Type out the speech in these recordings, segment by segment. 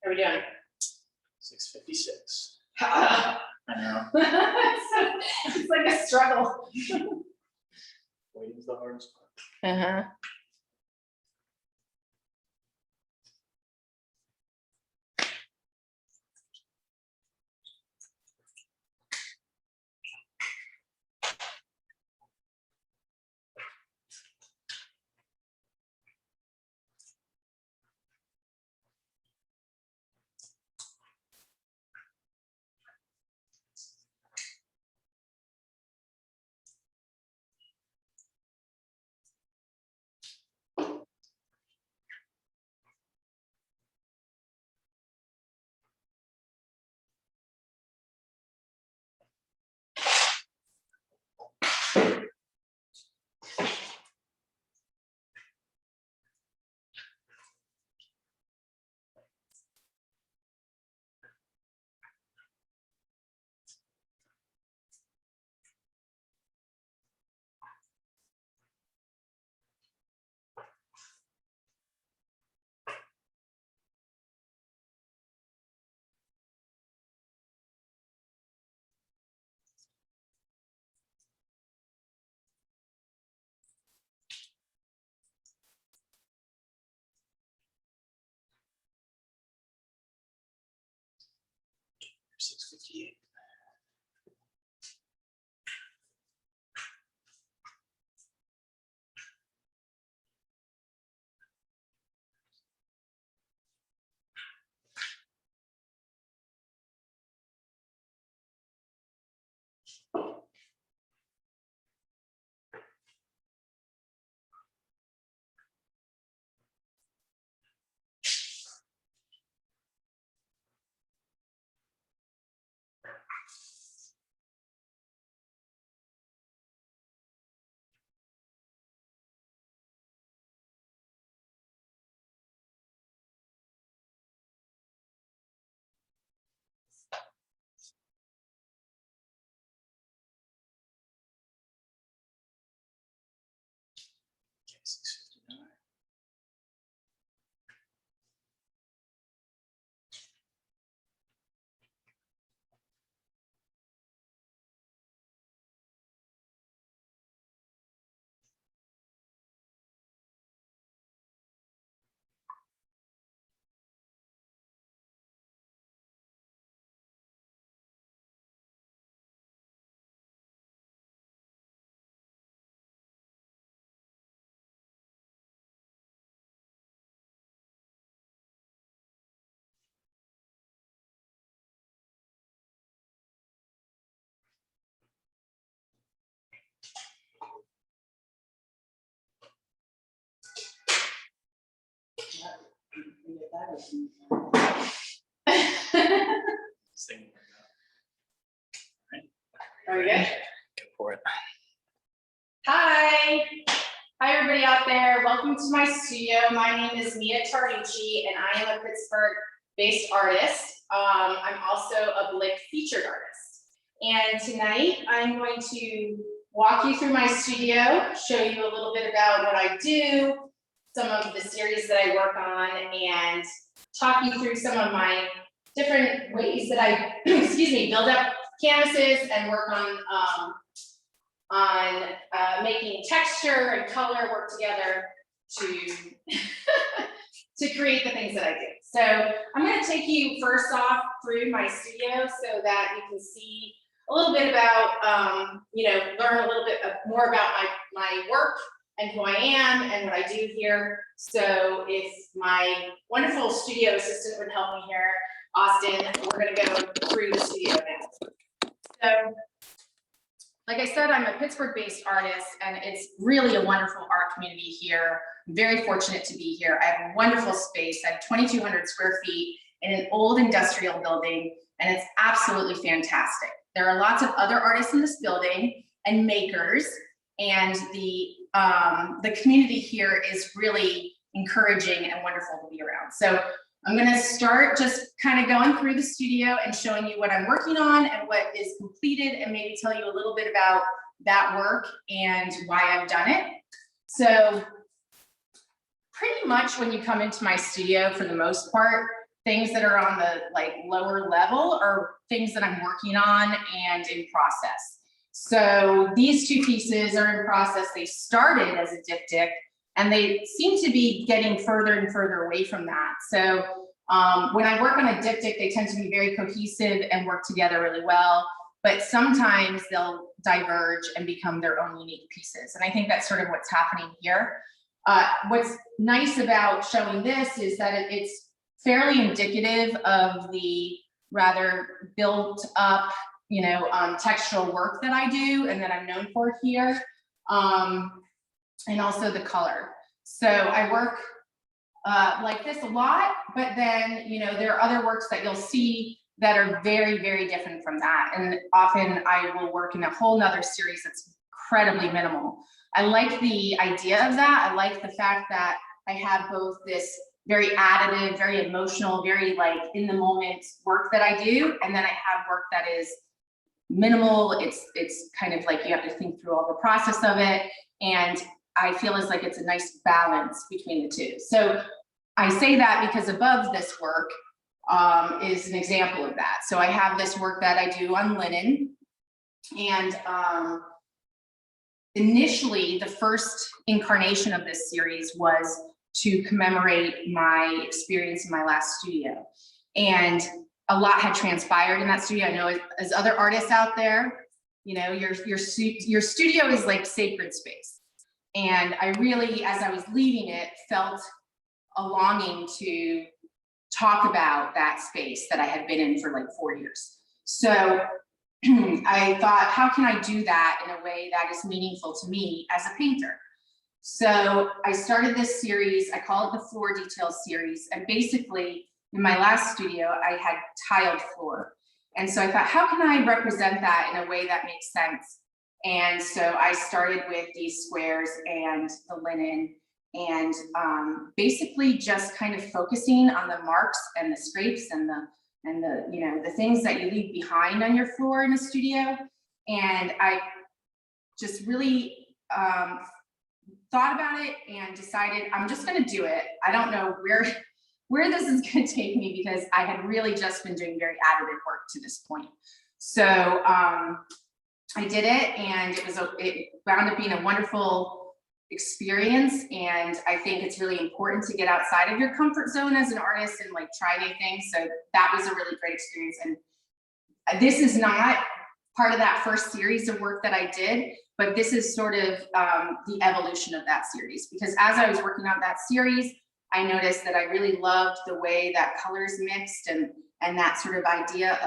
How are we doing? 6:56. I know. It's like a struggle. Waiting's the hardest part. Uh-huh. $6.58. Okay, 6:59. This thing will work out. Right? Are we good? Go for it. Hi. Hi, everybody out there. Welcome to my studio. My name is Mia Tarducci, and I am a Pittsburgh-based artist. I'm also a Blick featured artist. And tonight, I'm going to walk you through my studio, show you a little bit about what I do, some of the series that I work on, and talk you through some of my different ways that I, build up canvases and work on making texture and color work together to to create the things that I do. So I'm going to take you first off through my studio so that you can see a little bit about, learn a little bit more about my work and who I am and what I do here. So if my wonderful studio assistant would help me here, Austin, we're going to go through the studio now. So, like I said, I'm a Pittsburgh-based artist, and it's really a wonderful art community here. I'm very fortunate to be here. I have a wonderful space. I have 2,200 square feet in an old industrial building, and it's absolutely fantastic. There are lots of other artists in this building and makers, and the community here is really encouraging and wonderful to be around. So I'm going to start just kind of going through the studio and showing you what I'm working on and what is completed, and maybe tell you a little bit about that work and why I've done it. So pretty much when you come into my studio, for the most part, things that are on the like lower level are things that I'm working on and in process. So these two pieces are in process. They started as a diptych and they seem to be getting further and further away from that. So when I work on a diptych, they tend to be very cohesive and work together really well, but sometimes they'll diverge and become their own unique pieces. And I think that's sort of what's happening here. What's nice about showing this is that it's fairly indicative of the rather built up, you know, textural work that I do and that I'm known for here, and also the color. So I work like this a lot, but then, you know, there are other works that you'll see that are very, very different from that. And often I will work in a whole nother series that's incredibly minimal. I like the idea of that. I like the fact that I have both this very additive, very emotional, very like in the moment work that I do, and then I have work that is minimal. It's kind of like you have to think through all the process of it, and I feel as like it's a nice balance between the two. So I say that because above this work is an example of that. So I have this work that I do on linen, and initially the first incarnation of this series was to commemorate my experience in my last studio. And a lot had transpired in that studio. I know as other artists out there, you know, your studio is like sacred space. And I really, as I was leaving it, felt a longing to talk about that space that I had been in for like 4 years. So I thought, how can I do that in a way that is meaningful to me as a painter? So I started this series, I call it the Floor Details series. And basically in my last studio, I had tiled floor. And so I thought, how can I represent that in a way that makes sense? And so I started with these squares and the linen, and basically just kind of focusing on the marks and the scrapes and the you know, the things that you leave behind on your floor in a studio. And I just really thought about it and decided I'm just going to do it. I don't know where this is going to take me, because I had really just been doing very additive work to this point. So I did it, and it wound up being a wonderful experience. And I think it's really important to get outside of your comfort zone as an artist and like try new things. So that was a really great experience. And this is not part of that first series of work that I did, but this is sort of the evolution of that series, because as I was working on that series, I noticed that I really loved the way that colors mixed and that sort of idea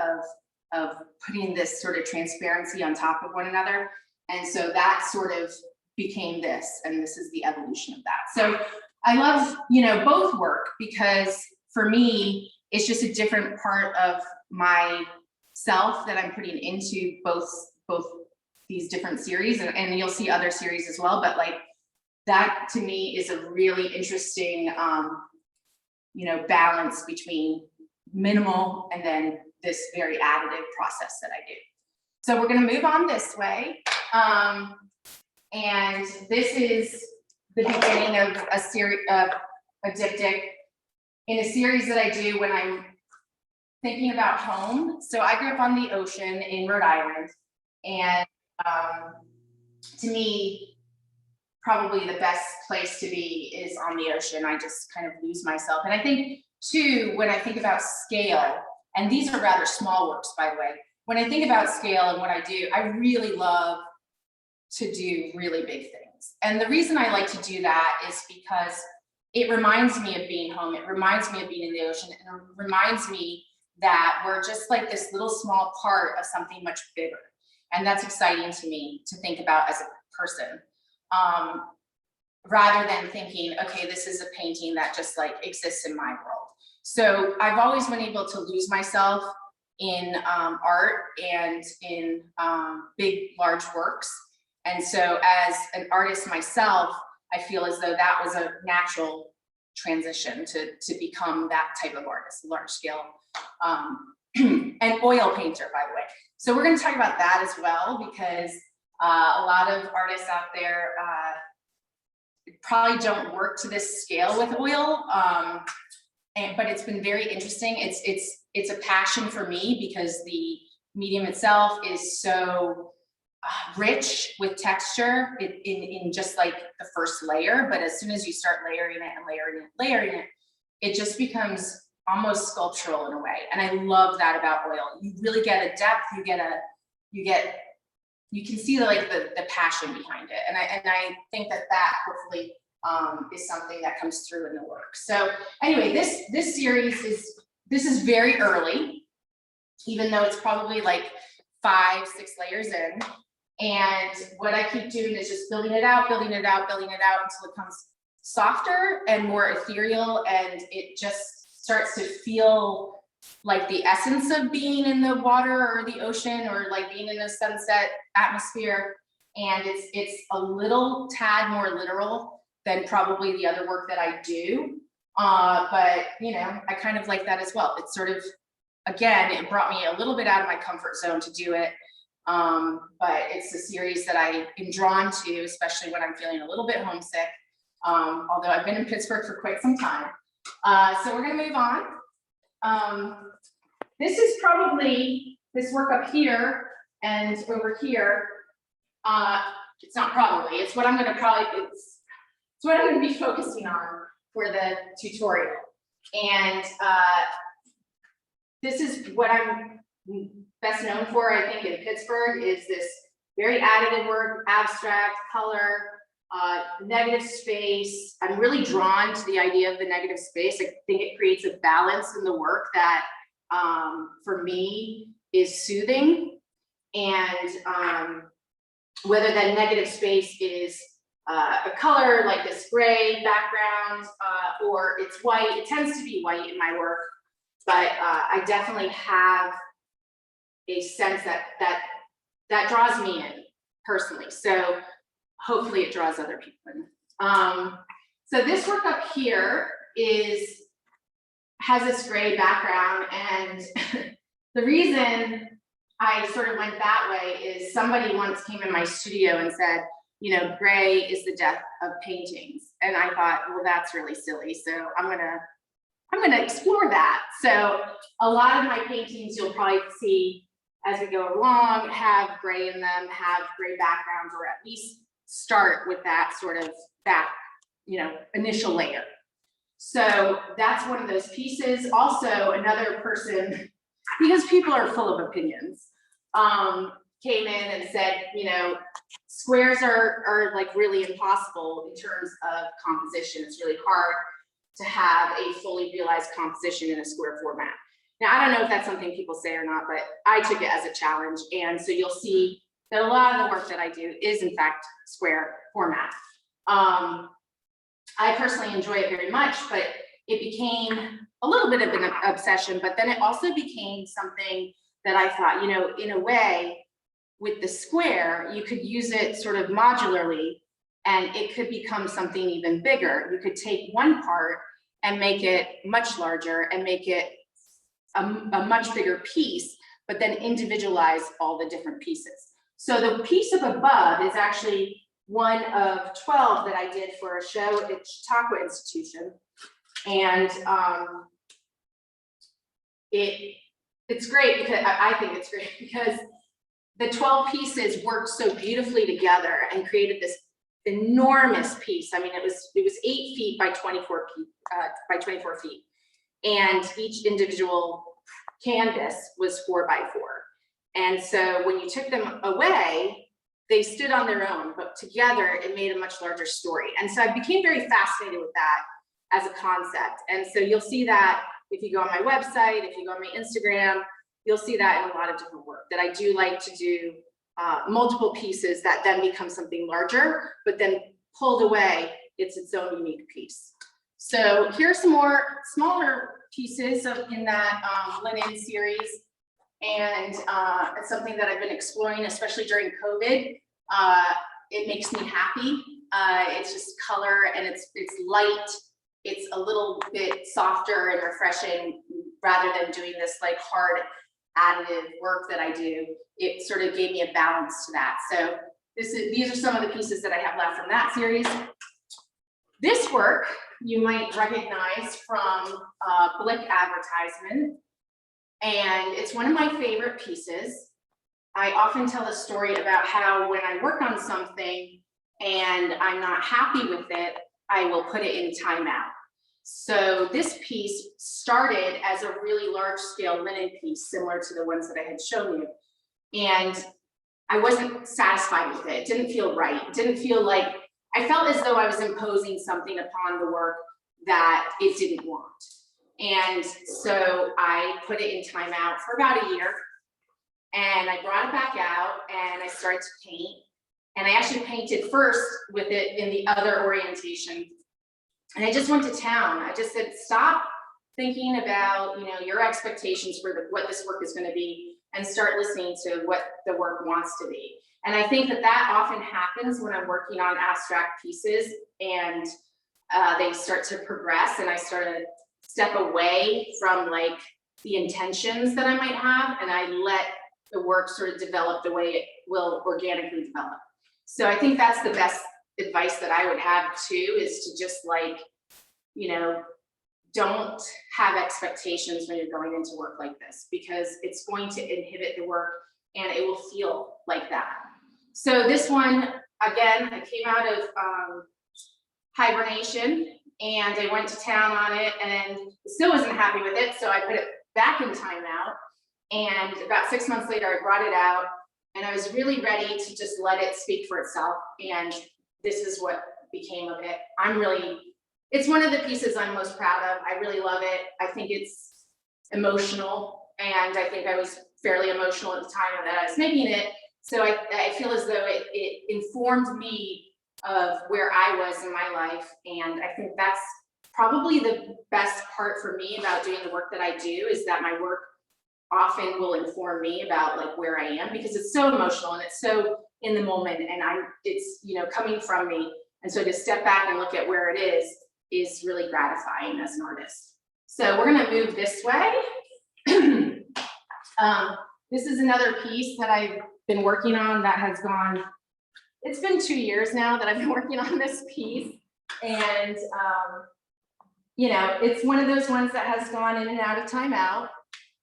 of putting this sort of transparency on top of one another. And so that sort of became this, and this is the evolution of that. So I love, you know, both work, because for me, it's just a different part of myself that I'm putting into both these different series, and you'll see other series as well. But like that to me is a really interesting, you know, balance between minimal and then this very additive process that I do. So we're going to move on this way. And this is the beginning of a series of a diptych in a series that I do when I'm thinking about home. So I grew up on the ocean in Rhode Island, and to me, probably the best place to be is on the ocean. I just kind of lose myself. And I think too, when I think about scale, and these are rather small works, by the way, when I think about scale and what I do, I really love to do really big things. And the reason I like to do that is because it reminds me of being home. It reminds me of being in the ocean, and it reminds me that we're just like this little small part of something much bigger. And that's exciting to me to think about as a person, rather than thinking, okay, this is a painting that just like exists in my world. So I've always been able to lose myself in art and in big, large works. And so as an artist myself, I feel as though that was a natural transition to become that type of artist, large scale, and oil painter, by the way. So we're going to talk about that as well, because a lot of artists out there probably don't work to this scale with oil. but it's been very interesting. It's a passion for me because the medium itself is so rich with texture in just like the first layer, but as soon as you start layering it and layering it, it just becomes almost sculptural in a way. And I love that about oil. You really get a depth, you can see the passion behind it. And I think that hopefully is something that comes through in the work. So anyway, this series this is very early, even though it's probably like 5-6 layers in. And what I keep doing is just building it out until it becomes softer and more ethereal, and it just starts to feel like the essence of being in the water or the ocean, or like being in a sunset atmosphere. And it's a little tad more literal than probably the other work that I do. But I kind of like that as well. It's sort of, again, it brought me a little bit out of my comfort zone to do it. But it's a series that I am drawn to, especially when I'm feeling a little bit homesick. Although I've been in Pittsburgh for quite some time. So we're gonna move on. This is probably this work up here and over here. It's not probably, it's what I'm gonna it's what I'm gonna be focusing on for the tutorial. And this is what I'm best known for, I think, in Pittsburgh, is this very additive work, abstract, color, negative space. I'm really drawn to the idea of the negative space. I think it creates a balance in the work that, for me, is soothing. And whether that negative space is a color like this gray background, or it's white, it tends to be white in my work, but I definitely have a sense that draws me in personally. So hopefully it draws other people in. So this work up here has this gray background, and the reason I sort of went that way is somebody once came in my studio and said, gray is the death of paintings. And I thought, well, that's really silly. So I'm gonna explore that. So a lot of my paintings you'll probably see as we go along have gray in them, have gray backgrounds, or at least start with that sort of initial layer. So that's one of those pieces. Also, another person, because people are full of opinions, came in and said, squares are like really impossible in terms of composition. It's really hard to have a fully realized composition in a square format. Now, I don't know if that's something people say or not, but I took it as a challenge. And so you'll see that a lot of the work that I do is in fact square format. I personally enjoy it very much, but it became a little bit of an obsession, but then it also became something that I thought, in a way, with the square, you could use it sort of modularly, and it could become something even bigger. You could take one part and make it much larger and make it a much bigger piece, but then individualize all the different pieces. So the piece up above is actually one of 12 that I did for a show at Chautauqua Institution. And it's great because I think it's great because the 12 pieces worked so beautifully together and created this enormous piece. I mean, it was 8 feet by 24 feet, and each individual canvas was 4 by 4. And so when you took them away, they stood on their own, but together it made a much larger story. And so I became very fascinated with that as a concept. And so you'll see that if you go on my website, if you go on my Instagram, you'll see that in a lot of different work, that I do like to do multiple pieces that then become something larger, but then pulled away, it's its own unique piece. So here's some more smaller pieces in that linen series. And it's something that I've been exploring, especially during COVID. It makes me happy. It's just color, and it's light. It's a little bit softer and refreshing rather than doing this like hard additive work that I do. It sort of gave me a balance to that. So these are some of the pieces that I have left from that series. This work, you might recognize from Blick advertisement, and it's one of my favorite pieces. I often tell a story about how when I work on something and I'm not happy with it, I will put it in timeout. So this piece started as a really large scale linen piece, similar to the ones that I had shown you. And I wasn't satisfied with it. It didn't feel right. It didn't feel like, I felt as though I was imposing something upon the work that it didn't want. And so I put it in timeout for about a year. And I brought it back out and I started to paint. And I actually painted first with it in the other orientation. And I just went to town. I just said, stop thinking about, you know, your expectations for what this work is going to be, and start listening to what the work wants to be. And I think that that often happens when I'm working on abstract pieces and they start to progress, and I start to step away from like the intentions that I might have, and I let the work sort of develop the way it will organically develop. So I think that's the best advice that I would have too, is to just like, you know, don't have expectations when you're going into work like this, because it's going to inhibit the work and it will feel like that. So this one, again, I came out of hibernation and I went to town on it and still wasn't happy with it. So I put it back in timeout, and about 6 months later, I brought it out and I was really ready to just let it speak for itself. And this is what became of it. It's one of the pieces I'm most proud of. I really love it. I think it's emotional, and I think I was fairly emotional at the time that I was making it. So I feel as though it informed me of where I was in my life. And I think that's probably the best part for me about doing the work that I do, is that my work often will inform me about like where I am, because it's so emotional and it's so in the moment, and it's, you know, coming from me. And so to step back and look at where it is really gratifying as an artist. So we're gonna move this way. This is another piece that I've been working on that has gone, it's been 2 years now that I've been working on this piece. And, you know, it's one of those ones that has gone in and out of timeout.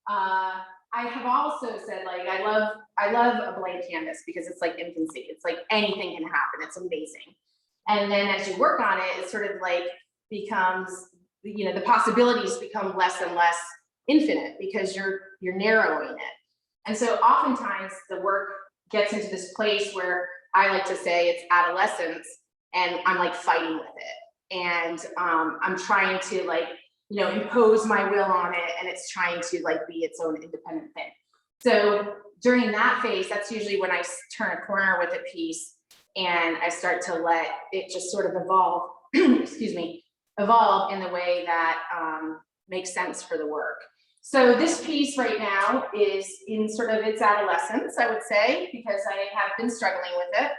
I have also said, like, I love a blank canvas because it's like infancy. It's like anything can happen. It's amazing. And then as you work on it, it sort of like becomes, you know, the possibilities become less and less infinite because you're narrowing it. And so oftentimes the work gets into this place where I like to say it's adolescence, and I'm like fighting with it. And I'm trying to like, you know, impose my will on it, and it's trying to like be its own independent thing. So during that phase, that's usually when I turn a corner with a piece and I start to let it just sort of evolve, excuse me, evolve in the way that makes sense for the work. So this piece right now is in sort of its adolescence, I would say, because I have been struggling with it.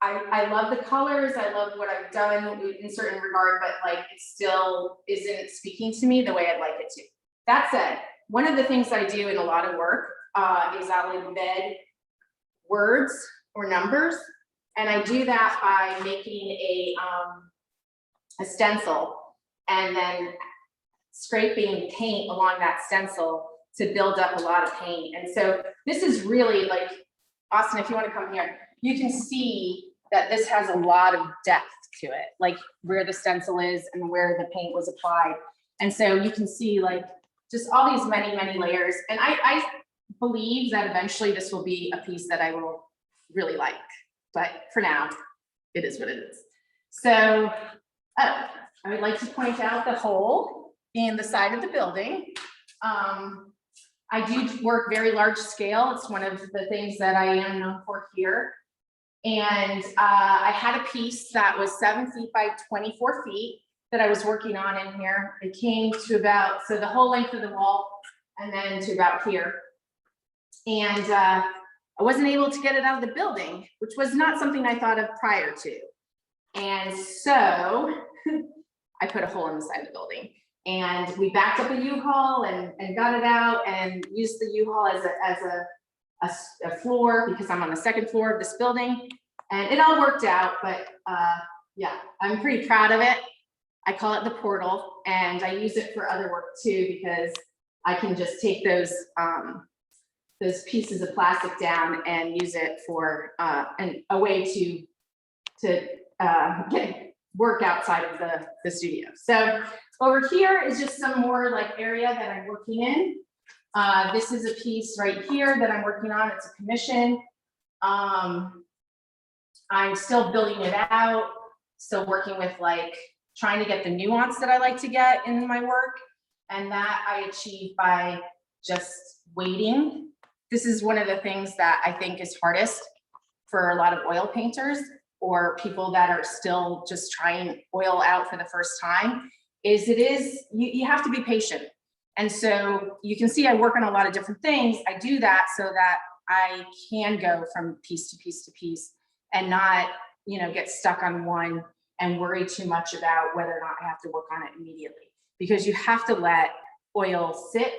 I love the colors. I love what I've done in certain regard, but like it still isn't speaking to me the way I'd like it to. That said, one of the things I do in a lot of work is I'll embed words or numbers, and I do that by making a stencil and then scraping paint along that stencil to build up a lot of paint. And so this is really like, Austin, if you want to come here, you can see that this has a lot of depth to it, like where the stencil is and where the paint was applied. And so you can see like just all these many, many layers. And I believe that eventually this will be a piece that I will really like, but for now, it is what it is. So, I would like to point out the hole in the side of the building. I do work very large scale. It's one of the things that I am known for here. And I had a piece that was 7 feet by 24 feet that I was working on in here. It came to about, so the whole length of the wall and then to about here. And I wasn't able to get it out of the building, which was not something I thought of prior to. And so I put a hole in the side of the building, and we backed up a U-Haul and got it out and used the U-Haul as a floor, because I'm on the second floor of this building, and it all worked out. But Yeah, I'm pretty proud of it. I call it the portal, and I use it for other work too, because I can just take those pieces of plastic down and use it for a way to get work outside of the studio. So over here is just some more like area that I'm working in. This is a piece right here that I'm working on. It's a commission. I'm still building it out, still working with like trying to get the nuance that I like to get in my work. And that I achieve by just waiting. This is one of the things that I think is hardest for a lot of oil painters or people that are still just trying oil out for the first time, you have to be patient. And so you can see I work on a lot of different things. I do that so that I can go from piece to piece to piece and not, get stuck on one and worry too much about whether or not I have to work on it immediately. Because you have to let oil sit,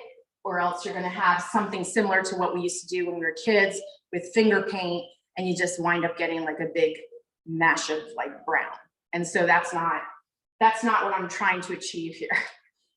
or else you're going to have something similar to what we used to do when we were kids with finger paint, and you just wind up getting like a big mash of like brown. And so that's not what I'm trying to achieve here.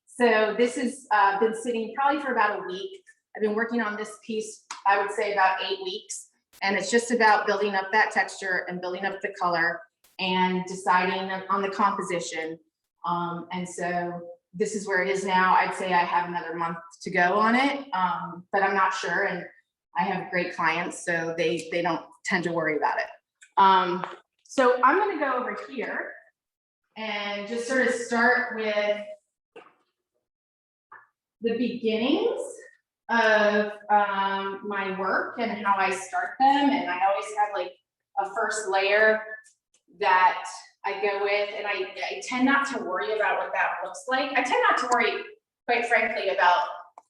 So this has been sitting probably for about a week. I've been working on this piece, I would say about 8 weeks. And it's just about building up that texture and building up the color and deciding on the composition. And so this is where it is now. I'd say I have another month to go on it, but I'm not sure. And I have great clients, so they don't tend to worry about it. So I'm going to go over here and just sort of start with the beginnings of my work and how I start them. And I always have like a first layer that I go with, and I tend not to worry about what that looks like. I tend not to worry, quite frankly, about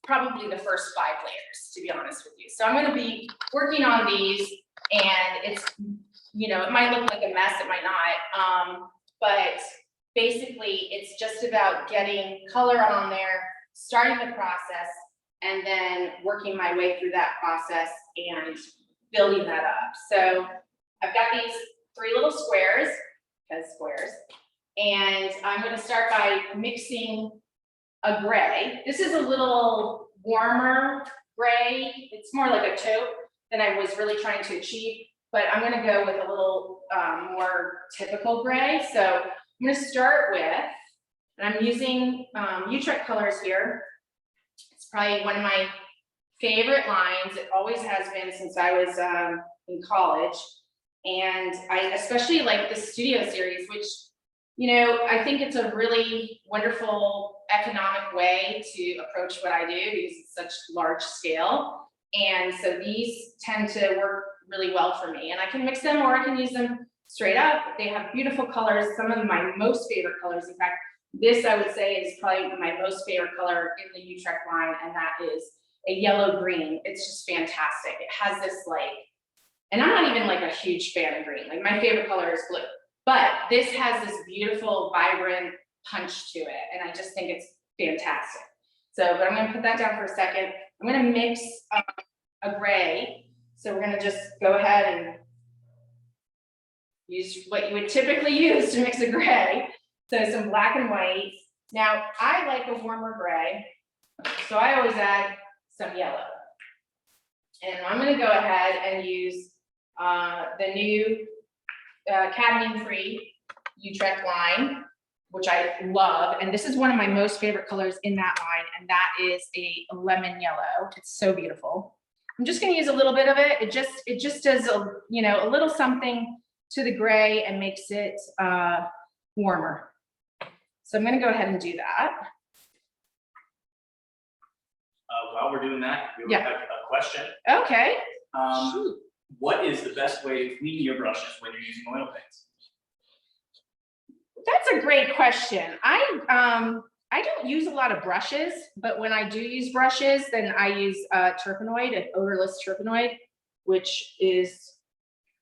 probably the first 5 layers, to be honest with you. So I'm going to be working on these, and it's, it might look like a mess, it might not, but basically it's just about getting color on there, starting the process, and then working my way through that process and building that up. So I've got these 3 little squares, and I'm going to start by mixing a gray. This is a little warmer gray. It's more like a taupe than I was really trying to achieve, but I'm going to go with a little more typical gray. So I'm going to start with, and I'm using Utrecht colors here. It's probably one of my favorite lines. It always has been since I was in college. And I especially like the studio series, which, I think it's a really wonderful economic way to approach what I do because it's such large scale. And so these tend to work really well for me. And I can mix them or I can use them straight up. They have beautiful colors, some of my most favorite colors. In fact, this I would say is probably my most favorite color in the Utrecht line, and that is a yellow green. It's just fantastic. It has this like, and I'm not even like a huge fan of green. Like my favorite color is blue, but this has this beautiful, vibrant punch to it. And I just think it's fantastic. So, but I'm going to put that down for a second. I'm going to mix a gray. So we're going to just go ahead and use what you would typically use to mix a gray. So some black and white. Now I like a warmer gray, so I always add some yellow. And I'm going to go ahead and use the new cadmium-free Utrecht line, which I love. And this is one of my most favorite colors in that line, and that is a lemon yellow. It's so beautiful. I'm just going to use a little bit of it. It just does a little something to the gray and makes it warmer. So I'm going to go ahead and do that. While we're doing that, we have a question. Okay. What is the best way to clean your brushes when you're using oil paints? That's a great question. I don't use a lot of brushes, but when I do use brushes, then I use terpenoid, an odorless terpenoid, which is,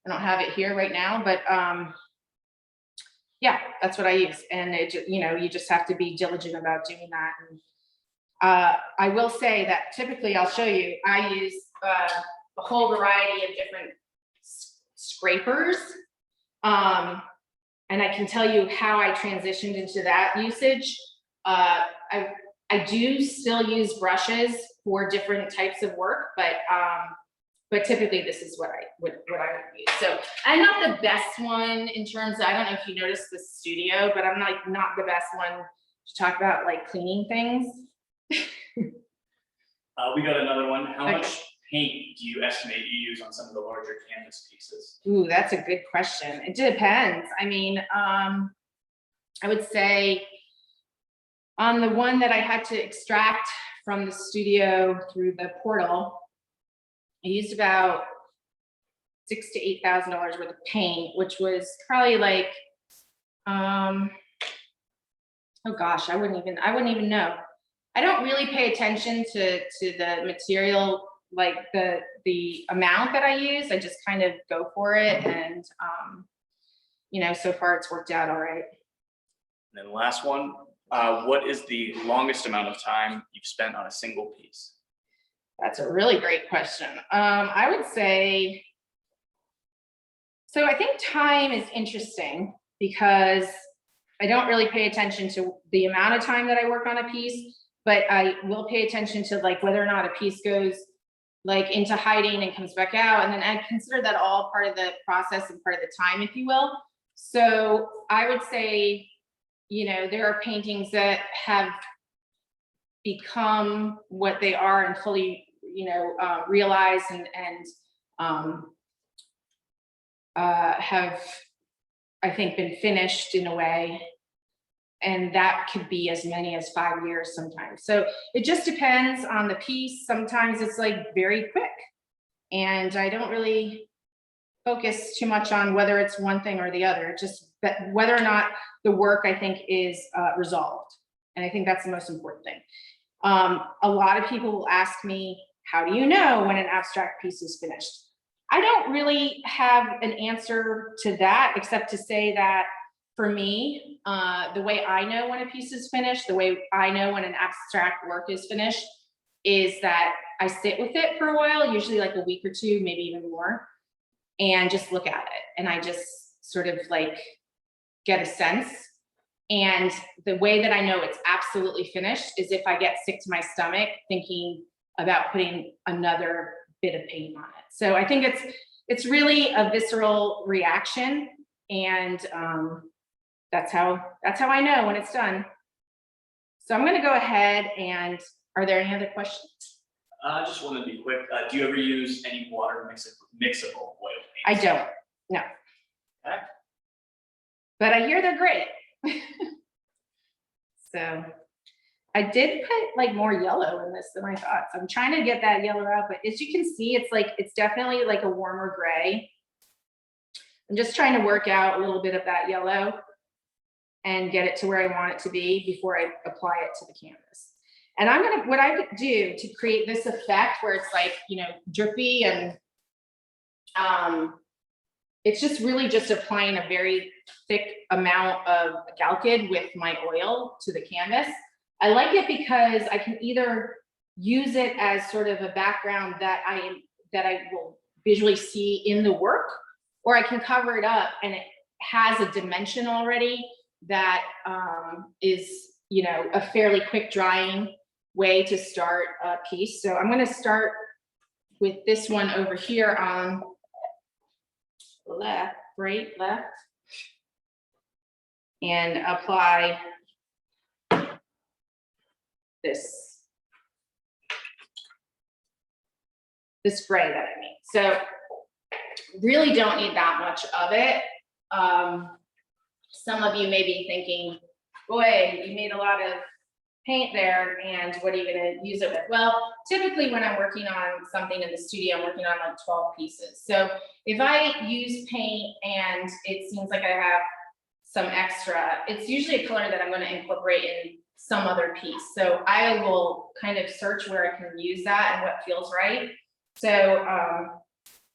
I don't have it here right now, but yeah, that's what I use. And it, you just have to be diligent about doing that. And I will say that typically I'll show you, I use a whole variety of different scrapers. and I can tell you how I transitioned into that usage. I do still use brushes for different types of work, but typically this is what I would use. So I'm not the best one in terms of, I don't know if you noticed the studio, but I'm like not the best one to talk about like cleaning things. We got another one. How much paint do you estimate you use on some of the larger canvas pieces? Ooh, that's a good question. It depends. I mean, I would say on the one that I had to extract from the studio through the portal, I used about $6,000 to $8,000 worth of paint, which was probably like, oh gosh, I wouldn't even know. I don't really pay attention to the material, like the amount that I use. I just kind of go for it, and you know, so far it's worked out all right. And then the last one, what is the longest amount of time you've spent on a single piece? That's a really great question. I would say, so I think time is interesting because I don't really pay attention to the amount of time that I work on a piece, but I will pay attention to like whether or not a piece goes like into hiding and comes back out. And then I consider that all part of the process and part of the time, if you will. So I would say, you know, there are paintings that have become what they are and fully, you know, realized and have, I think, been finished in a way. And that could be as many as 5 years sometimes. So it just depends on the piece. Sometimes it's like very quick. And I don't really focus too much on whether it's one thing or the other, just that whether or not the work, I think, is resolved. And I think that's the most important thing. A lot of people will ask me, how do you know when an abstract piece is finished? I don't really have an answer to that, except to say that for me, the way I know when a piece is finished, the way I know when an abstract work is finished, is that I sit with it for a while, usually like a week or two, maybe even more, and just look at it. And I just sort of like get a sense. And the way that I know it's absolutely finished is if I get sick to my stomach thinking about putting another bit of paint on it. So I think it's really a visceral reaction, and that's how I know when it's done. So I'm going to go ahead, and are there any other questions? I just want to be quick. Do you ever use any water mixable oil paints? I don't. No. Okay. But I hear they're great. So I did put like more yellow in this than I thought. So I'm trying to get that yellow out, but as you can see, it's definitely like a warmer gray. I'm just trying to work out a little bit of that yellow and get it to where I want it to be before I apply it to the canvas. And what I would do to create this effect where it's like, you know, drippy, and it's just really just applying a very thick amount of Galkid with my oil to the canvas. I like it because I can either use it as sort of a background that I will visually see in the work, or I can cover it up and it has a dimension already that is, you know, a fairly quick drying way to start a piece. So I'm going to start with this one over here on left, and apply this spray that I made. So really don't need that much of it. Some of you may be thinking, boy, you made a lot of paint there, and what are you going to use it with? Well, typically when I'm working on something in the studio, I'm working on like 12 pieces. So if I use paint and it seems like I have some extra, it's usually a color that I'm going to incorporate in some other piece. So I will kind of search where I can use that and what feels right. So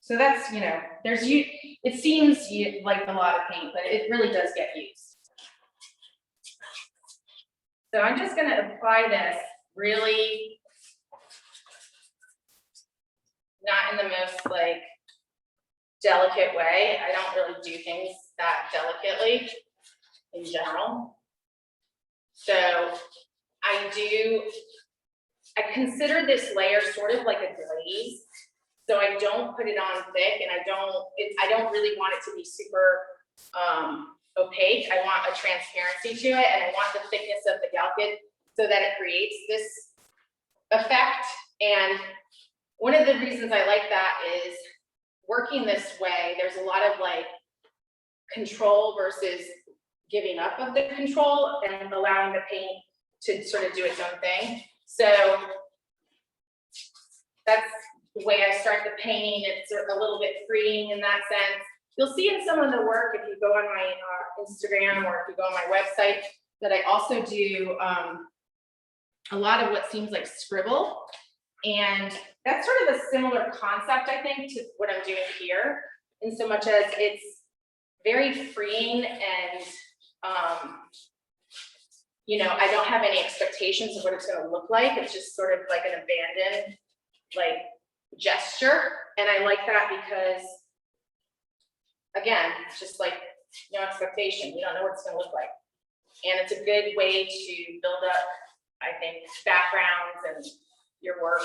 so that's, you know, it seems like a lot of paint, but it really does get used. So I'm just going to apply this really not in the most like delicate way. I don't really do things that delicately in general. So I consider this layer sort of like a glaze. So I don't put it on thick, and I don't really want it to be super opaque. I want a transparency to it, and I want the thickness of the galkid so that it creates this effect. And one of the reasons I like that is working this way, there's a lot of like control versus giving up of the control and allowing the paint to sort of do its own thing. So that's the way I start the painting. It's a little bit freeing in that sense. You'll see in some of the work, if you go on my Instagram or if you go on my website, that I also do a lot of what seems like scribble. And that's sort of a similar concept, I think, to what I'm doing here, in so much as it's very freeing and, you know, I don't have any expectations of what it's going to look like. It's just sort of like an abandoned, like, gesture. And I like that because, again, it's just like no expectation. You don't know what it's going to look like. And it's a good way to build up, I think, backgrounds and your work.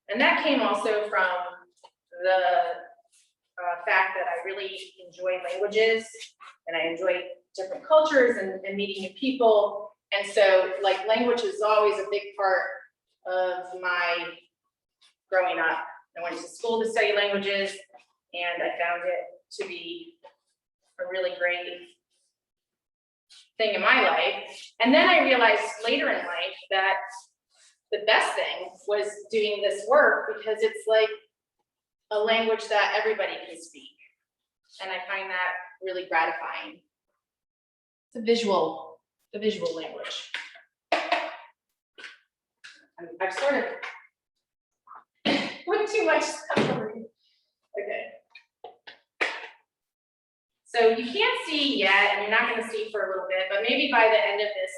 And that came also from the fact that I really enjoy languages and I enjoy different cultures and meeting new people. And so like language is always a big part of my growing up. I went to school to study languages and I found it to be a really great thing in my life. And then I realized later in life that the best thing was doing this work because it's like a language that everybody can speak. And I find that really gratifying. It's the visual language. I've sort of put too much stuff over here. Okay. So you can't see yet, and you're not going to see for a little bit, but maybe by the end of this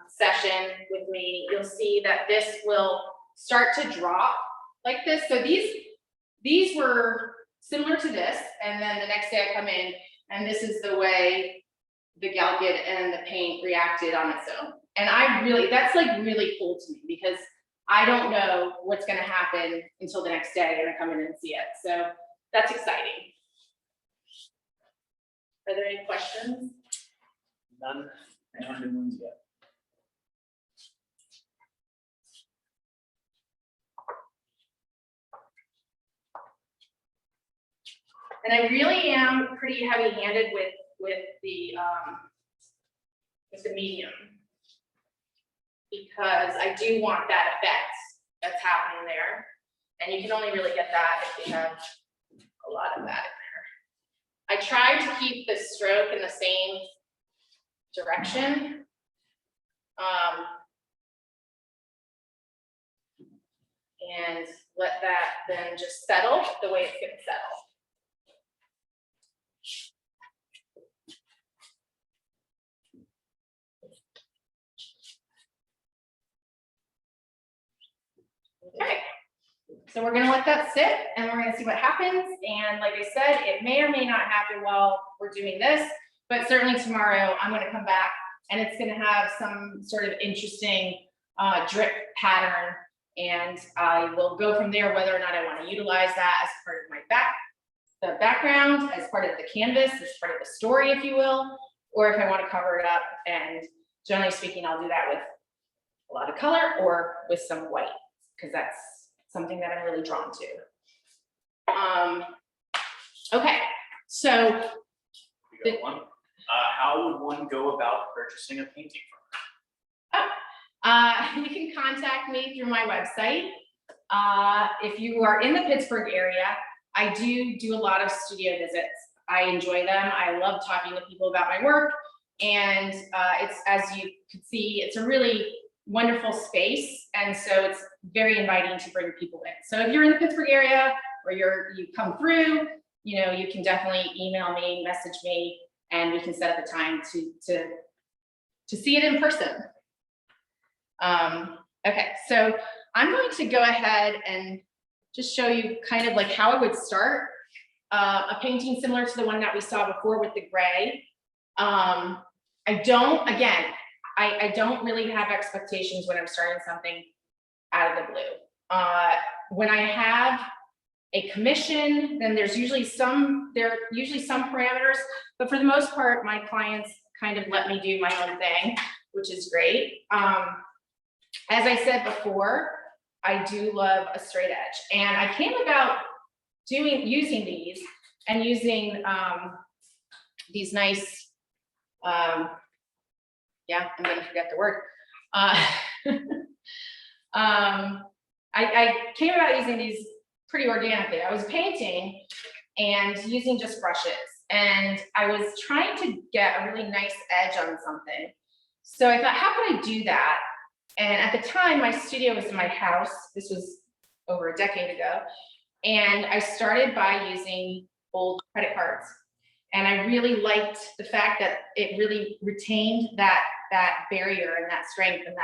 session with me, you'll see that this will start to drop like this. So these were similar to this, and then the next day I come in, and this is the way the galkid and the paint reacted on its own. And that's like really cool to me because I don't know what's going to happen until the next day and I come in and see it. So that's exciting. Are there any questions? None. No new ones yet. And I really am pretty heavy-handed with the medium because I do want that effect that's happening there, and you can only really get that if you have a lot of that in there. I try to keep the stroke in the same direction. And let that then just settle the way it's going to settle. Okay, so we're going to let that sit and we're going to see what happens. And like I said, it may or may not happen while we're doing this, but certainly tomorrow I'm going to come back and it's going to have some sort of interesting drip pattern. And I will go from there whether or not I want to utilize that as part of the background, as part of the canvas, as part of the story, if you will, or if I want to cover it up. And generally speaking, I'll do that with a lot of color or with some white, because that's something that I'm really drawn to. Okay, so We got one. How would one go about purchasing a painting from her? You can contact me through my website. If you are in the Pittsburgh area, I do a lot of studio visits. I enjoy them. I love talking to people about my work. And it's, as you can see, it's a really wonderful space. And so it's very inviting to bring people in. So if you're in the Pittsburgh area or you come through, you know, you can definitely email me, message me, and we can set up a time to see it in person. Okay, so I'm going to go ahead and just show you kind of like how I would start. a painting similar to the one that we saw before with the gray. I don't really have expectations when I'm starting something out of the blue. When I have a commission, then there are usually some parameters, but for the most part, my clients kind of let me do my own thing, which is great. As I said before, I do love a straight edge, and I came about using these and using these nice, yeah, I'm gonna forget the word. I came about using these pretty organically. I was painting and using just brushes, and I was trying to get a really nice edge on something. So I thought, how could I do that? And at the time, my studio was in my house. This was over a decade ago. And I started by using old credit cards. And I really liked the fact that it really retained that barrier and that strength and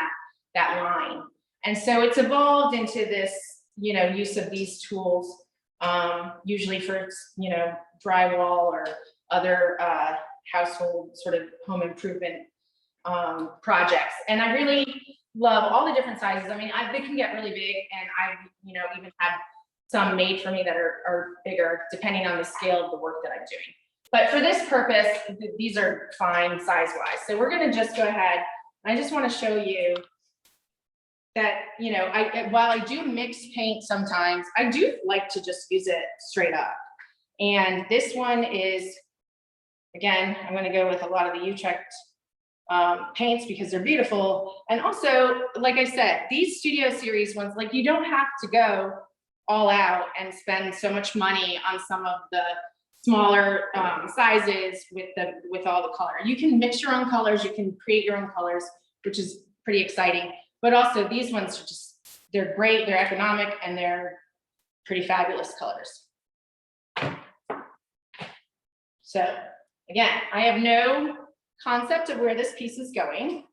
that line. And so it's evolved into this, use of these tools, usually for, drywall or other household sort of home improvement projects. And I really love all the different sizes. I mean, they can get really big, and I, even have some made for me that are bigger, depending on the scale of the work that I'm doing. But for this purpose, these are fine size-wise. So we're gonna just go ahead. I just wanna show you that, while I do mix paint sometimes, I do like to just use it straight up. And this one is, again, I'm gonna go with a lot of the Utrecht paints because they're beautiful. And also, like I said, these Studio Series ones, like, you don't have to go all out and spend so much money on some of the smaller sizes with all the color. You can mix your own colors, you can create your own colors, which is pretty exciting. But also these ones are they're great, they're economic, and they're pretty fabulous colors. So again, I have no concept of where this piece is going,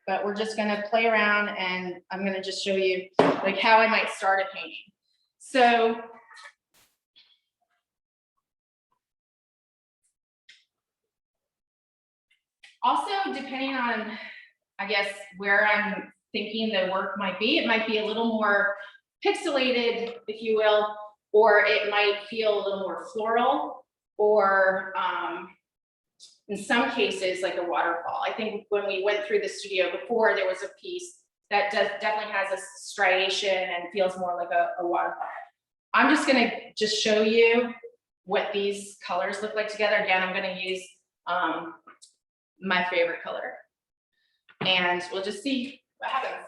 but we're just gonna play around, and I'm gonna just show you like how I might start a painting. So also, depending on, I guess, where I'm thinking the work might be, it might be a little more pixelated, if you will, or it might feel a little more floral, or in some cases, like a waterfall. I think when we went through the studio before, there was a piece that definitely has a striation and feels more like a waterfall. I'm just gonna show you what these colors look like together. Again, I'm gonna use my favorite color, and we'll just see what happens.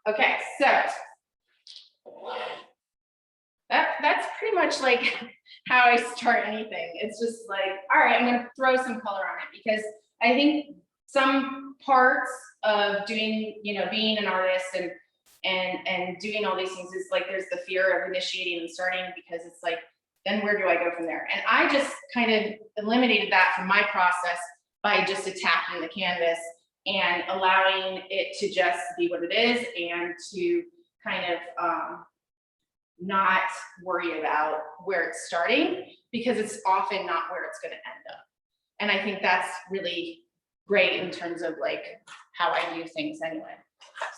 Okay, so that's pretty much like how I start anything. It's just like, all right, I'm gonna throw some color on it, because I think some parts of doing, being an artist and doing all these things is like, there's the fear of initiating and starting, because it's like, then where do I go from there? And I just kind of eliminated that from my process by just attacking the canvas and allowing it to just be what it is, and to kind of not worry about where it's starting, because it's often not where it's going to end up. And I think that's really great in terms of like how I do things anyway.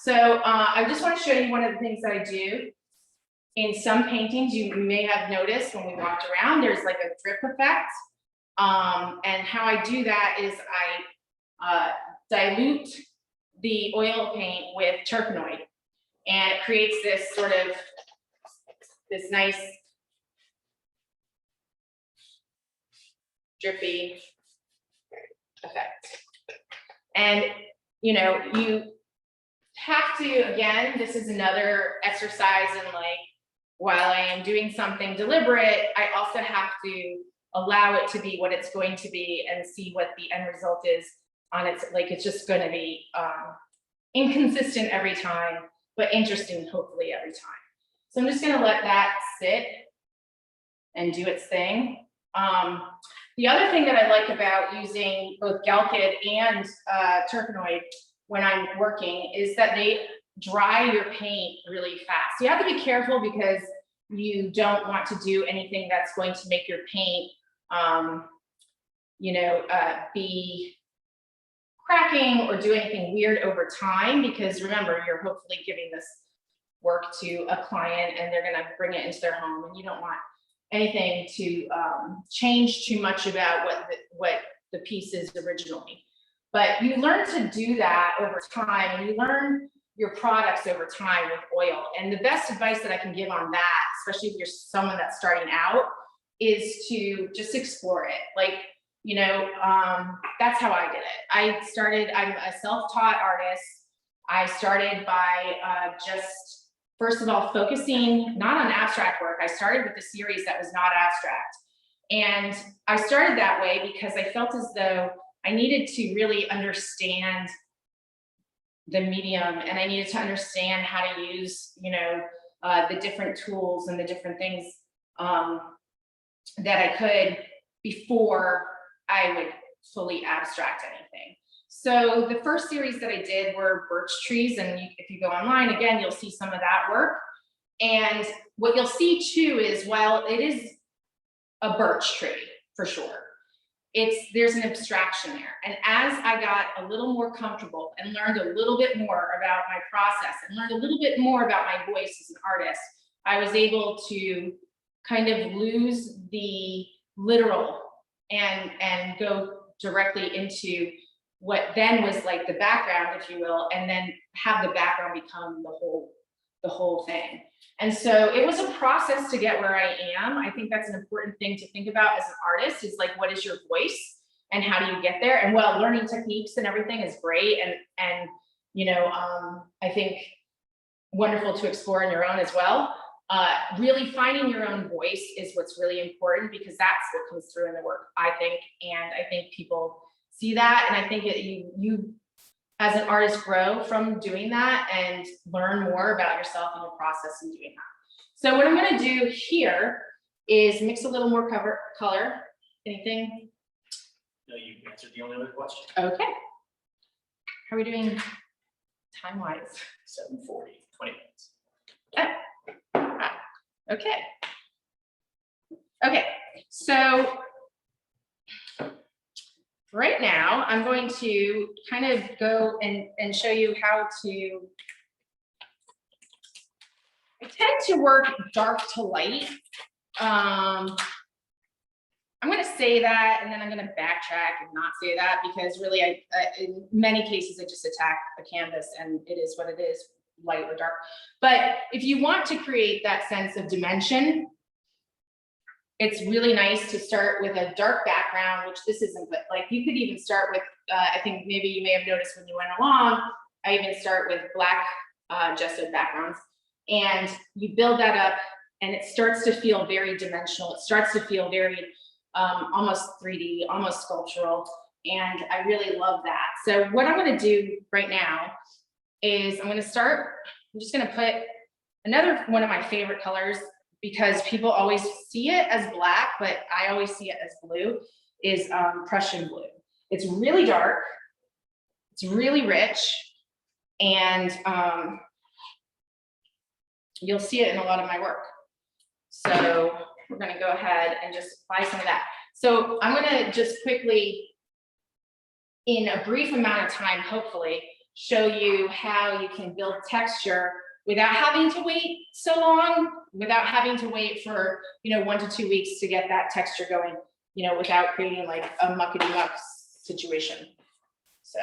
So I just want to show you one of the things that I do. In some paintings, you may have noticed when we walked around, there's like a drip effect. And how I do that is I dilute the oil paint with turpenoid, and it creates this sort of this nice drippy effect. And you have to, again, this is another exercise in like, while I am doing something deliberate, I also have to allow it to be what it's going to be and see what the end result is on its, like, it's just going to be inconsistent every time, but interesting hopefully every time. So I'm just going to let that sit and do its thing. The other thing that I like about using both Gelkid and Turpenoid when I'm working is that they dry your paint really fast. You have to be careful because you don't want to do anything that's going to make your paint, be cracking or do anything weird over time, because remember, you're hopefully giving this work to a client and they're gonna bring it into their home, and you don't want anything to change too much about what the piece is originally. But you learn to do that over time, and you learn your products over time with oil. And the best advice that I can give on that, especially if you're someone that's starting out, is to just explore it. Like, that's how I did it. I'm a self-taught artist. I started by just, first of all, focusing not on abstract work. I started with a series that was not abstract. And I started that way because I felt as though I needed to really understand the medium, and I needed to understand how to use, the different tools and the different things that I could before I would fully abstract anything. So the first series that I did were Birch Trees, and if you go online, again, you'll see some of that work. And what you'll see too is, while it is a birch tree, for sure, there's an abstraction there. And as I got a little more comfortable and learned a little bit more about my process and learned a little bit more about my voice as an artist, I was able to kind of lose the literal and go directly into what then was like the background, if you will, and then have the background become the whole thing. And so it was a process to get where I am. I think that's an important thing to think about as an artist, is like, what is your voice and how do you get there? And while learning techniques and everything is great, and I think wonderful to explore on your own as well, really finding your own voice is what's really important, because that's what comes through in the work, I think. And I think people see that, and I think you as an artist grow from doing that and learn more about yourself and your process in doing that. So what I'm going to do here is mix a little more color. Anything? No, you answered the only other question. Okay. How are we doing time-wise? 7:40, 20 minutes. Okay. Okay, so right now I'm going to kind of go and show you how to, I tend to work dark to light. I'm going to say that, and then I'm going to backtrack and not say that, because really in many cases I just attack a canvas and it is what it is, light or dark. But if you want to create that sense of dimension, it's really nice to start with a dark background, which this isn't, but like you could even start with, I think maybe you may have noticed when you went along, I even start with black gesso backgrounds, and you build that up and it starts to feel very dimensional. It starts to feel very almost 3D, almost sculptural. And I really love that. So what I'm going to do right now is I'm just going to put another one of my favorite colors, because people always see it as black, but I always see it as blue, is Prussian Blue. It's really dark, it's really rich, and you'll see it in a lot of my work. So we're gonna go ahead and just apply some of that. So I'm gonna just quickly, in a brief amount of time, hopefully, show you how you can build texture without having to wait so long, without having to wait for 1 to 2 weeks to get that texture going, without creating like a muckety muck situation. So.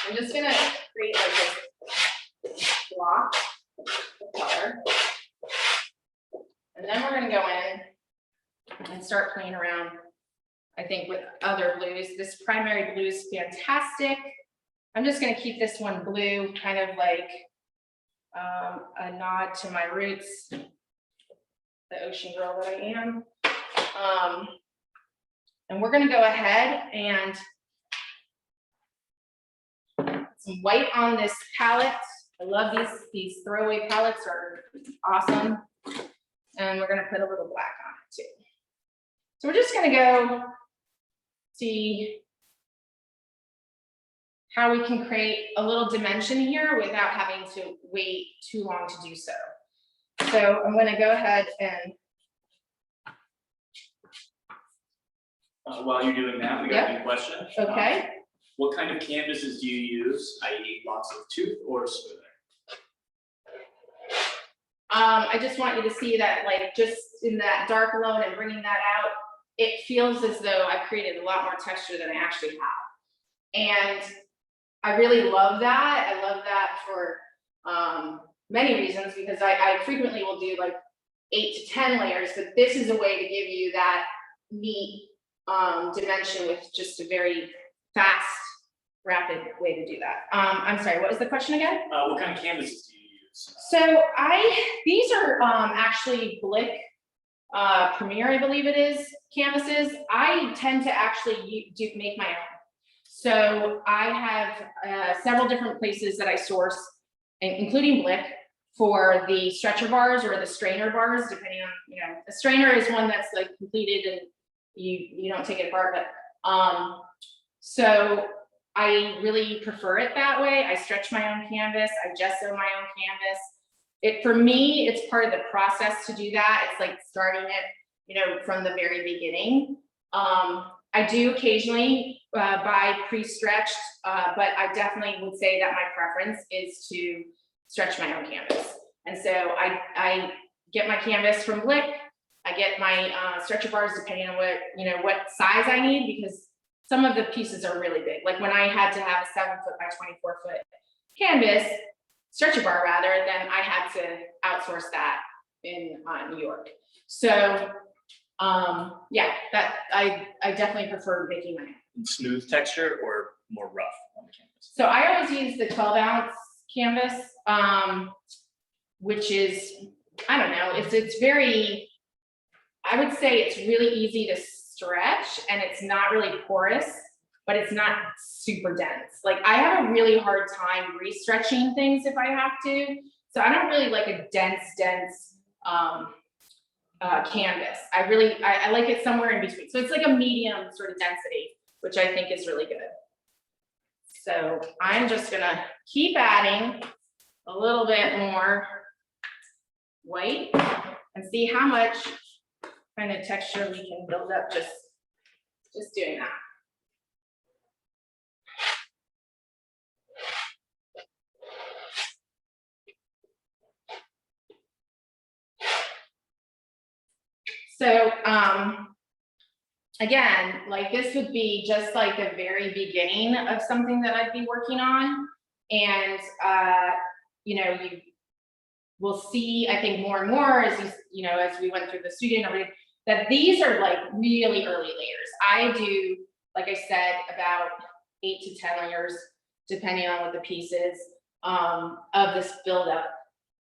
I'm just gonna create like this block of color. And then we're gonna go in and start playing around, I think, with other blues. This primary blue is fantastic. I'm just going to keep this one blue, kind of like a nod to my roots, the ocean girl that I am. And we're going to go ahead and put some white on this palette. I love these throwaway palettes are awesome. And we're gonna put a little black on it too. So we're just gonna go see how we can create a little dimension here without having to wait too long to do so. So I'm gonna go ahead and while you're doing that, we got a new question. okay. What kind of canvases do you use, i.e. lots of tooth or smoother? I just want you to see that, like, just in that dark alone and bringing that out, it feels as though I've created a lot more texture than I actually have. And I really love that. I love that for many reasons, because I frequently will do like 8 to 10 layers, but this is a way to give you that neat dimension with just a very fast, rapid way to do that. I'm sorry, what was the question again? What kind of canvases do you use? So these are actually Blick Premier, I believe it is, canvases. I tend to actually make my own. So I have several different places that I source, including Blick, for the stretcher bars or the strainer bars, depending on, you know, a strainer is one that's like completed and you don't take it apart, but so I really prefer it that way. I stretch my own canvas, I gesso my own canvas. For me, it's part of the process to do that. It's like starting it, you know, from the very beginning. I do occasionally buy pre-stretched, but I definitely would say that my preference is to stretch my own canvas. And so I get my canvas from Blick. I get my stretcher bars depending on what size I need, because some of the pieces are really big. Like when I had to have a 7 foot by 24 foot canvas, stretcher bar rather, then I had to outsource that in New York. So yeah, that I definitely prefer making my own. Smooth texture or more rough on the canvas? So I always use the 12-ounce canvas, which is, I don't know, it's very, I would say it's really easy to stretch and it's not really porous, but it's not super dense. Like I have a really hard time re-stretching things if I have to. So I don't really like a dense canvas. I like it somewhere in between. So it's like a medium sort of density, which I think is really good. So I'm just gonna keep adding a little bit more white and see how much kind of texture we can build up just doing that. So again, like this would be just like the very beginning of something that I'd be working on. And you know, you will see, I think, more and more as as we went through the studio and everything, that these are like really early layers. I do, like I said, about 8 to 10 layers, depending on what the piece is, of this buildup.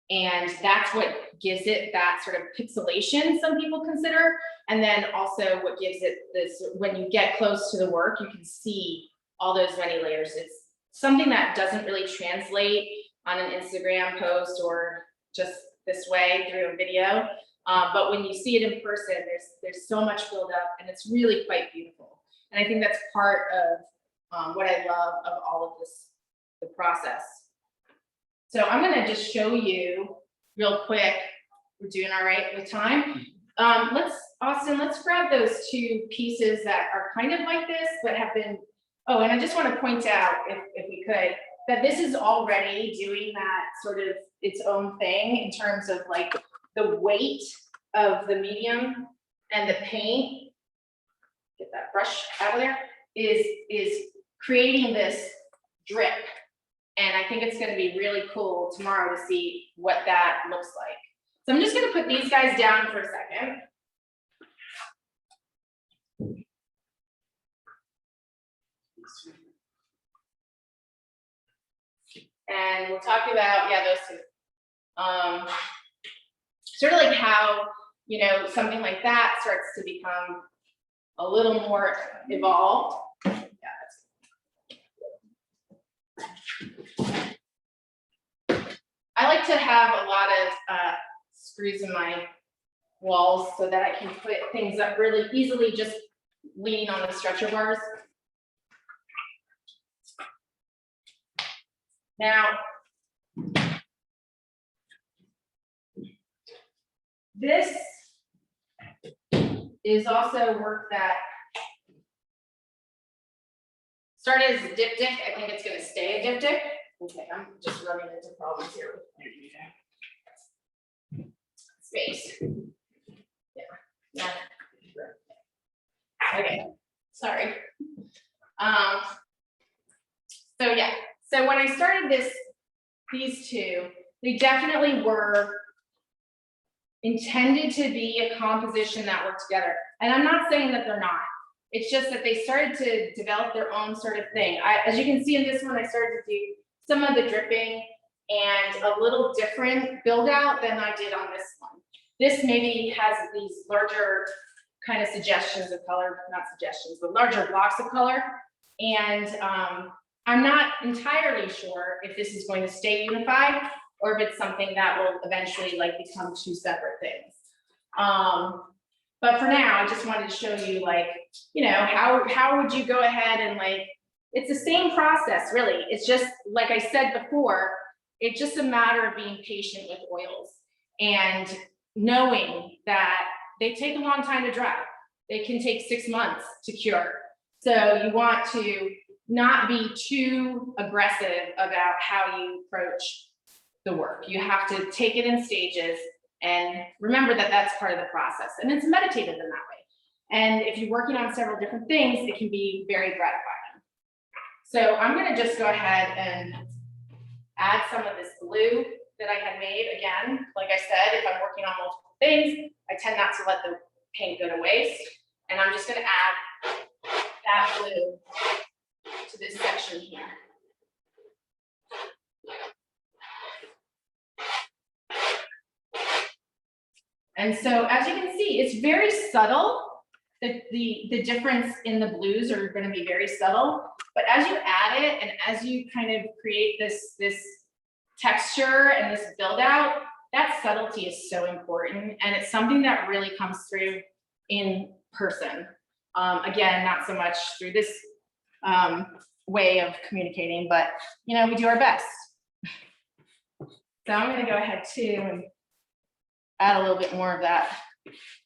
And that's what gives it that sort of pixelation, some people consider. And then also what gives it this, when you get close to the work, you can see all those many layers. It's something that doesn't really translate on an Instagram post or just this way through a video. But when you see it in person, there's so much buildup and it's really quite beautiful. And I think that's part of what I love of all of this, the process. So I'm gonna just show you real quick. We're doing all right with time. Austin, let's grab those two pieces that are kind of like this, but have been, oh, and I just want to point out, if we could, that this is already doing that sort of its own thing in terms of like the weight of the medium and the paint, get that brush out of there, is creating this drip. And I think it's going to be really cool tomorrow to see what that looks like. So I'm just going to put these guys down for a second. And we'll talk about, yeah, those two. Sort of like how, something like that starts to become a little more evolved. Yeah, like to have a lot of screws in my walls so that I can put things up really easily, just leaning on the stretcher bars. Now, this is also work that started as a diptych. I think it's going to stay a diptych. Okay, I'm just running into problems here with space. Yeah. Okay, sorry. So yeah, so when I started these two, they definitely were intended to be a composition that worked together. And I'm not saying that they're not. It's just that they started to develop their own sort of thing. As you can see in this one, I started to do some of the dripping and a little different build out than I did on this one. This maybe has these larger kind of suggestions of color, not suggestions, but larger blocks of color. And I'm not entirely sure if this is going to stay unified or if it's something that will eventually like become two separate things. But for now, I just wanted to show you like, you know, how would you go ahead and like, it's the same process really. It's just, like I said before, it's just a matter of being patient with oils and knowing that they take a long time to dry. They can take 6 months to cure. So you want to not be too aggressive about how you approach the work. You have to take it in stages and remember that that's part of the process. And it's meditative in that way. And if you're working on several different things, it can be very gratifying. So I'm gonna just go ahead and add some of this blue that I had made. Again, like I said, if I'm working on multiple things, I tend not to let the paint go to waste. And I'm just gonna add that blue to this section here. And so as you can see, it's very subtle. The difference in the blues are going to be very subtle, but as you add it and as you kind of create this texture and this build out, that subtlety is so important. And it's something that really comes through in person. Again, not so much through this way of communicating, but you know, we do our best. So I'm going to go ahead too and add a little bit more of that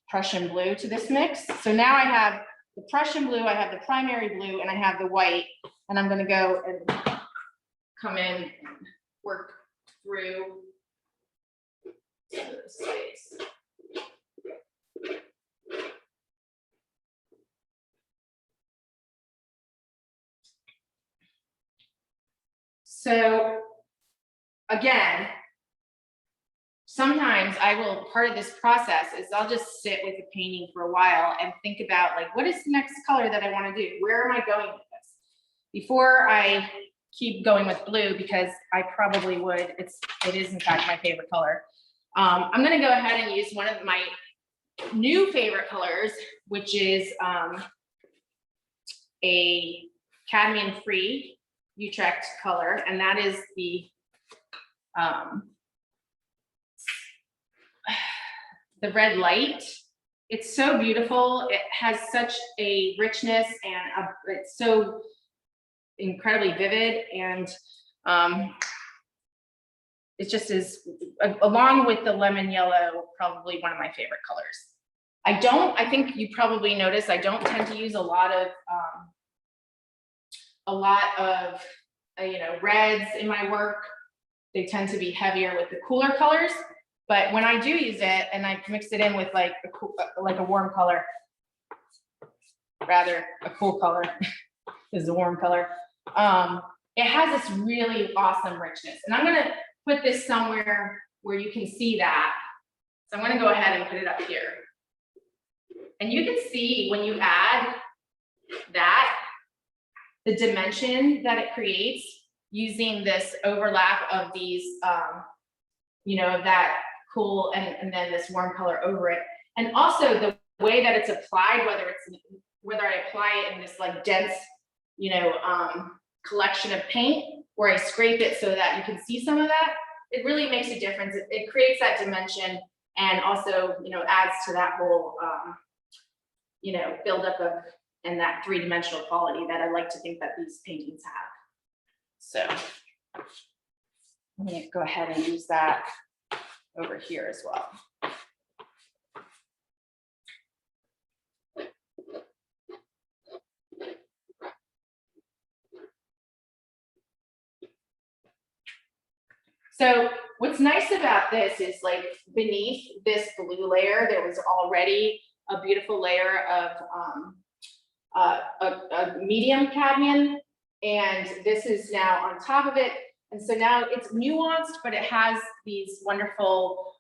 Prussian blue to this mix. So now I have the Prussian blue, I have the primary blue, and I have the white, and I'm going to go and come in and work through some of this space. So again, sometimes I will, part of this process is I'll just sit with the painting for a while and think about like, what is the next color that I want to do? Where am I going with this? Before I keep going with blue, because I probably would, it is in fact my favorite color. I'm going to go ahead and use one of my new favorite colors, which is a cadmium-free Utrecht color, and that is the red light. It's so beautiful. It has such a richness and it's so incredibly vivid, and it just is, along with the lemon yellow, probably one of my favorite colors. I think you probably noticed I don't tend to use a lot of you know, reds in my work. They tend to be heavier with the cooler colors. But when I do use it and I mix it in with like a warm color, rather a cool color is a warm color, it has this really awesome richness. And I'm gonna put this somewhere where you can see that. So I'm gonna go ahead and put it up here. And you can see when you add that, the dimension that it creates using this overlap of these, you know, that cool and then this warm color over it. And also the way that it's applied, whether I apply it in this like dense, you know, collection of paint, or I scrape it so that you can see some of that, it really makes a difference. It creates that dimension and also, you know, adds to that whole, you know, buildup of, and that three-dimensional quality that I like to think that these paintings have. So I'm gonna go ahead and use that over here as well. So what's nice about this is, like, beneath this blue layer, there was already a beautiful layer of a medium cadmium, and this is now on top of it. And so now it's nuanced, but it has these wonderful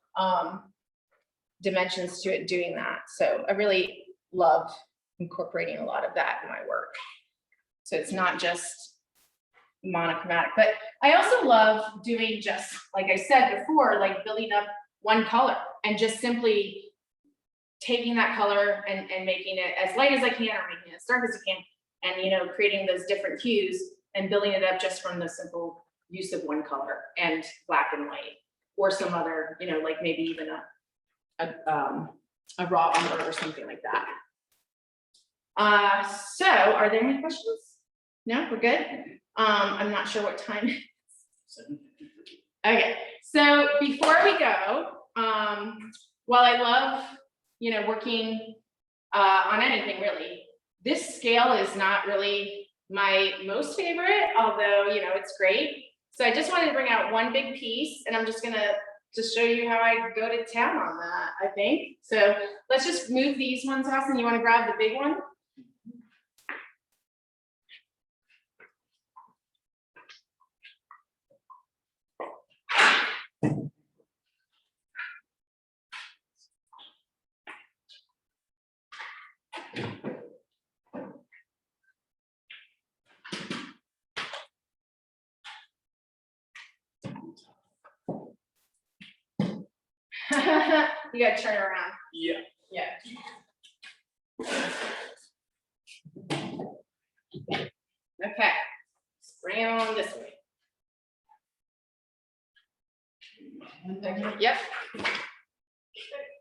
dimensions to it doing that. So I really love incorporating a lot of that in my work. So it's not just monochromatic, but I also love doing, just like I said before, like building up one color and just simply taking that color and making it as light as I can, or making it as dark as I can, and, you know, creating those different hues and building it up just from the simple use of one color and black and white, or some other, you know, like maybe even a raw umber or something like that. So are there any questions? No, we're good. I'm not sure what time it is. Okay, so before we go, while I love, you know, working on anything really, this scale is not really my most favorite, although, you know, it's great. So I just wanted to bring out one big piece, and I'm just gonna show you how I go to town on that, I think. So let's just move these ones off, and you want to grab the big one? You gotta turn around. Yeah. Yeah. Okay, let's bring it on this way. Okay. Yep.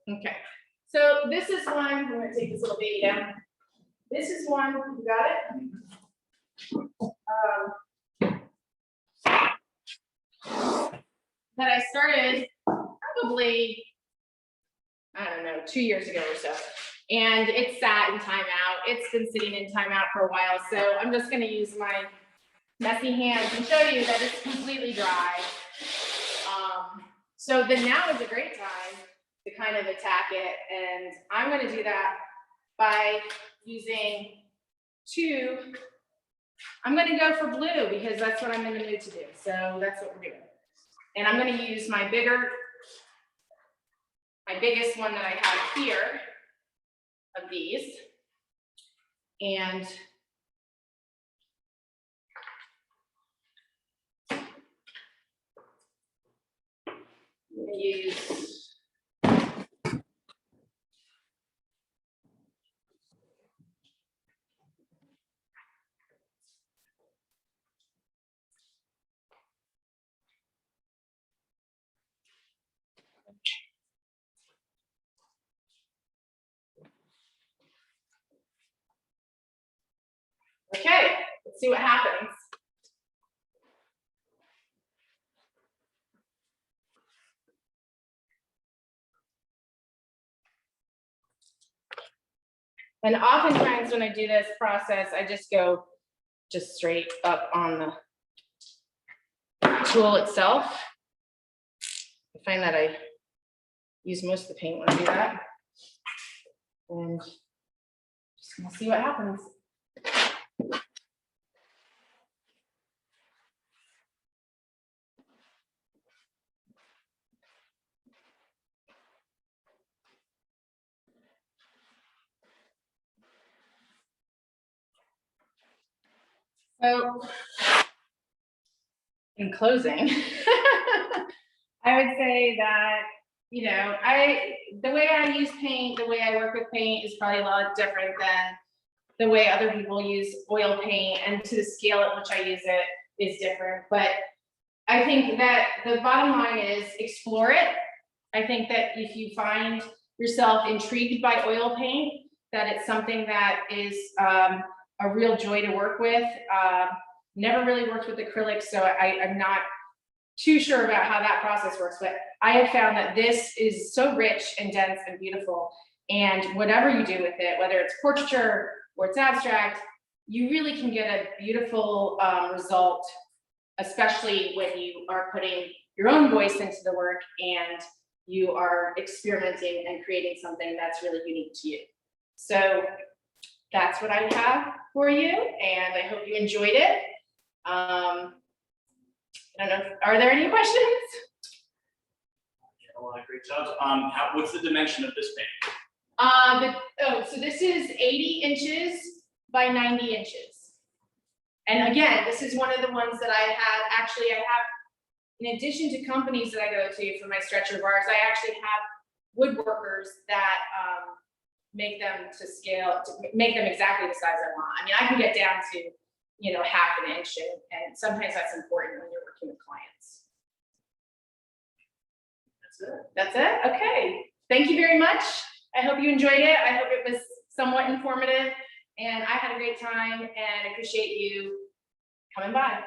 Okay, so this is one, I'm gonna take this little baby down. This is one, you got it? That I started probably, I don't know, 2 years ago or so. And it sat in timeout. It's been sitting in timeout for a while. So I'm just gonna use my messy hands and show you that it's completely dry. So then now is a great time to kind of attack it. And I'm gonna do that by using I'm gonna go for blue because that's what I'm in the mood to do. So that's what we're doing. And I'm gonna use my biggest one that I have here of these. And I'm gonna use okay, let's see what happens. And oftentimes when I do this process, I just go straight up on the tool itself. I find that I use most of the paint when I do that. And just gonna see what happens. So, in closing, I would say that, you know, the way I use paint, the way I work with paint is probably a lot different than the way other people use oil paint, and to the scale at which I use it is different. But I think that the bottom line is explore it. I think that if you find yourself intrigued by oil paint, that it's something that is a real joy to work with. Never really worked with acrylics, so I'm not too sure about how that process works, but I have found that this is so rich and dense and beautiful. And whatever you do with it, whether it's portraiture or it's abstract, you really can get a beautiful result, especially when you are putting your own voice into the work and you are experimenting and creating something that's really unique to you. So that's what I have for you, and I hope you enjoyed it. I don't know, are there any questions? A lot of great jobs. What's the dimension of this painting? So this is 80 inches by 90 inches. And again, this is one of the ones that I have, in addition to companies that I go to for my stretcher bars, I actually have woodworkers that make them to scale, to make them exactly the size I want. I mean, I can get down to, you know, half an inch, and sometimes that's important when you're working with clients. That's it? Okay. Thank you very much. I hope you enjoyed it. I hope it was somewhat informative, and I had a great time, and I appreciate you coming by.